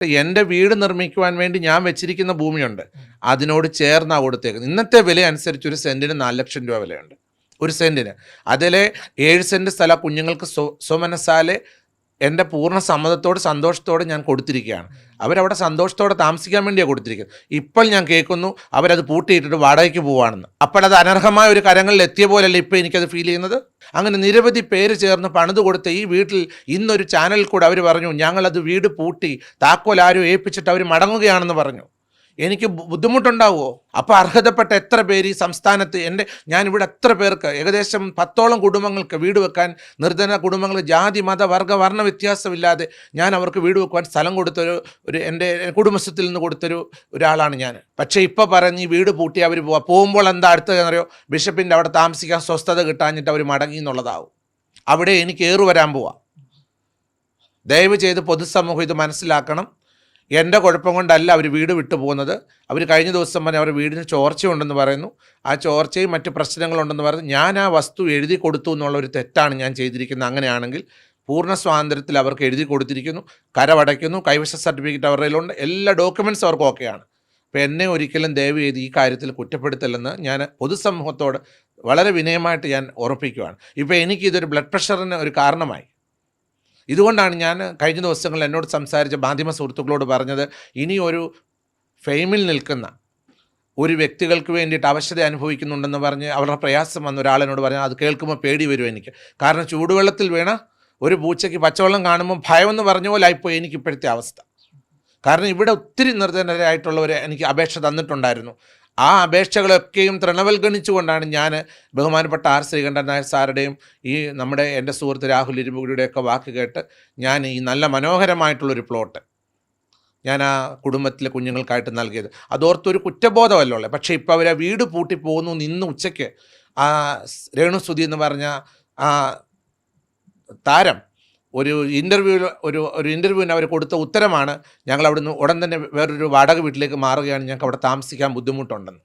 എൻ്റെ വീട് നിർമ്മിക്കുവാൻ വേണ്ടി ഞാൻ വെച്ചിരിക്കുന്ന ഭൂമിയുണ്ട്, അതിനോട് ചേർന്നാണ് കൊടുത്തേക്കുന്നത്. ഇന്നത്തെ വില അനുസരിച്ച് ഒരു സെൻറ്റിന് 4 ലക്ഷം രൂപ വിലയുണ്ട് ഒരു സെൻറ്റിന്. അതിലെ 7 സെൻറ്റ് സ്ഥലം കുഞ്ഞുങ്ങൾക്ക് സ്വമനസാലെ എൻ്റെ പൂർണ്ണ സമ്മതത്തോട് സന്തോഷത്തോടെ ഞാൻ കൊടുത്തിരിക്കുകയാണ്. അവരവിടെ സന്തോഷത്തോടെ താമസിക്കാൻ വേണ്ടിയാണ് കൊടുത്തിരിക്കുന്നത്. ഇപ്പോൾ ഞാൻ കേൾക്കുന്നു അവരത് പൂട്ടിയിട്ടിട്ട് വാടകയ്ക്ക് പോവുകയാണെന്ന്. അപ്പോൾ അത് അനർഹമായ ഒരു കരങ്ങളിൽ എത്തിയ പോലല്ലേ ഇപ്പോൾ എനിക്കത് ഫീൽ ചെയ്യുന്നത്. അങ്ങനെ നിരവധി പേര് ചേർന്ന് പണിത് കൊടുത്ത ഈ വീട്ടിൽ ഇന്നൊരു ചാനലിൽ കൂടെ അവർ പറഞ്ഞു ഞങ്ങളത് വീട് പൂട്ടി താക്കോൽ ആരും ഏൽപ്പിച്ചിട്ട് അവർ മടങ്ങുകയാണെന്ന് പറഞ്ഞു. എനിക്ക് ബുദ്ധിമുട്ടുണ്ടാവുമോ? അപ്പോൾ അർഹതപ്പെട്ട എത്ര പേര് ഈ സംസ്ഥാനത്ത് ഞാനിവിടെ എത്ര പേർക്ക് ഏകദേശം 10ഓളം കുടുംബങ്ങൾക്ക് വീട് വെക്കാൻ, നിർധന കുടുംബങ്ങൾ ജാതി മത വർണ്ണ വ്യത്യാസമില്ലാതെ ഞാൻ അവർക്ക് വീട് വെക്കുവാൻ സ്ഥലം കൊടുത്തൊരു എൻ്റെ കുടുംബത്തിൽ നിന്ന് കൊടുത്തൊരു ഒരാളാണ് ഞാൻ. പക്ഷേ ഇപ്പോൾ പറഞ്ഞ് ഈ വീട് പൂട്ടി അവർ പോകുമ്പോൾ എന്താ അടുത്തതെന്നറിയോ? ബിഷപ്പിൻ്റെ അവിടെ താമസിക്കാൻ സ്വസ്ഥത കിട്ടാഞ്ഞിട്ട് അവർ മടങ്ങി എന്നുള്ളതാവും. അവിടെ എനിക്ക് വരാൻ പോവാം. ദയവ് ചെയ്ത് പൊതുസമൂഹം ഇത് മനസ്സിലാക്കണം. എൻ്റെ കുഴപ്പം കൊണ്ടല്ല അവർ വീട് വിട്ടു പോകുന്നത്. അവർ കഴിഞ്ഞ ദിവസം പറഞ്ഞ് അവരുടെ വീടിന് ചോർച്ചയുണ്ടെന്ന് പറയുന്നു. ആ ചോർച്ചയും മറ്റ് പ്രശ്നങ്ങളുണ്ടെന്ന് പറഞ്ഞ് ഞാൻ ആ വസ്തു എഴുതി കൊടുത്തു എന്നുള്ളൊരു തെറ്റാണ് ഞാൻ ചെയ്തിരിക്കുന്നത്. അങ്ങനെയാണെങ്കിൽ പൂർണ്ണ സ്വാതന്ത്ര്യത്തിൽ അവർക്ക് എഴുതി കൊടുത്തിരിക്കുന്നു, കരമടയ്ക്കുന്നു, കൈവശ സർട്ടിഫിക്കറ്റ് അവരുടെ കയ്യിലുണ്ട്, എല്ലാ ഡോക്യുമെൻറ്റ്സ് അവർക്ക് ഓക്കെയാണ്. അപ്പോൾ എന്നെ ഒരിക്കലും ദയവ് ചെയ്ത് ഈ കാര്യത്തിൽ കുറ്റപ്പെടുത്തില്ലെന്ന് ഞാൻ പൊതുസമൂഹത്തോട് വളരെ വിനയമായിട്ട് ഞാൻ ഉറപ്പിക്കുകയാണ്. ഇപ്പോൾ എനിക്കിതൊരു ബ്ലഡ് പ്രഷറിന് ഒരു കാരണമായി. ഇതുകൊണ്ടാണ് ഞാൻ കഴിഞ്ഞ ദിവസങ്ങളിൽ എന്നോട് സംസാരിച്ച മാധ്യമ സുഹൃത്തുക്കളോട് പറഞ്ഞത്, ഇനി ഒരു ഫെയിമിൽ നിൽക്കുന്ന ഒരു വ്യക്തികൾക്ക് വേണ്ടിയിട്ട് അവശത അനുഭവിക്കുന്നുണ്ടെന്ന് പറഞ്ഞ് അവരുടെ പ്രയാസം വന്ന ഒരാളെന്നോട് പറഞ്ഞാൽ അത് കേൾക്കുമ്പോൾ പേടി വരും എനിക്ക്. കാരണം ചൂടുവെള്ളത്തിൽ വീണ ഒരു പൂച്ചയ്ക്ക് പച്ചവെള്ളം കാണുമ്പോൾ ഭയമെന്ന് പറഞ്ഞ പോലെ ആയിപ്പോയി എനിക്കിപ്പോഴത്തെ അവസ്ഥ. കാരണം ഇവിടെ ഒത്തിരി നിർധനരായിട്ടുള്ളവർ എനിക്ക് അപേക്ഷ തന്നിട്ടുണ്ടായിരുന്നു. ആ അപേക്ഷകളൊക്കെയും തൃണവൽഗണിച്ചുകൊണ്ടാണ് ഞാൻ ബഹുമാനപ്പെട്ട ആർ ശ്രീകണ്ഠൻ നായർ സാറുടെയും എൻ്റെ സുഹൃത്ത് രാഹുൽ ഇരുമ്പുകുടിയുടെയൊക്കെ വാക്ക് കേട്ട് ഞാൻ ഈ നല്ല മനോഹരമായിട്ടുള്ളൊരു പ്ലോട്ട് ഞാൻ ആ കുടുംബത്തിലെ കുഞ്ഞുങ്ങൾക്കായിട്ട് നൽകിയത്. അതോർത്തൊരു കുറ്റബോധമല്ലോ ഉള്ളത്. പക്ഷേ ഇപ്പോൾ അവർ ആ വീട് പൂട്ടി പോകുന്നു. ഇന്ന് ഉച്ചയ്ക്ക് ആ രേണുസുതി എന്ന് പറഞ്ഞ ആ താരം ഒരു ഇൻ്റർവ്യൂവിന് അവർ കൊടുത്ത ഉത്തരമാണ് ഞങ്ങൾ അവിടുന്ന് ഉടൻ തന്നെ വേറൊരു വാടക വീട്ടിലേക്ക് മാറുകയാണ്, ഞങ്ങൾക്ക് അവിടെ താമസിക്കാൻ ബുദ്ധിമുട്ടുണ്ടെന്ന്.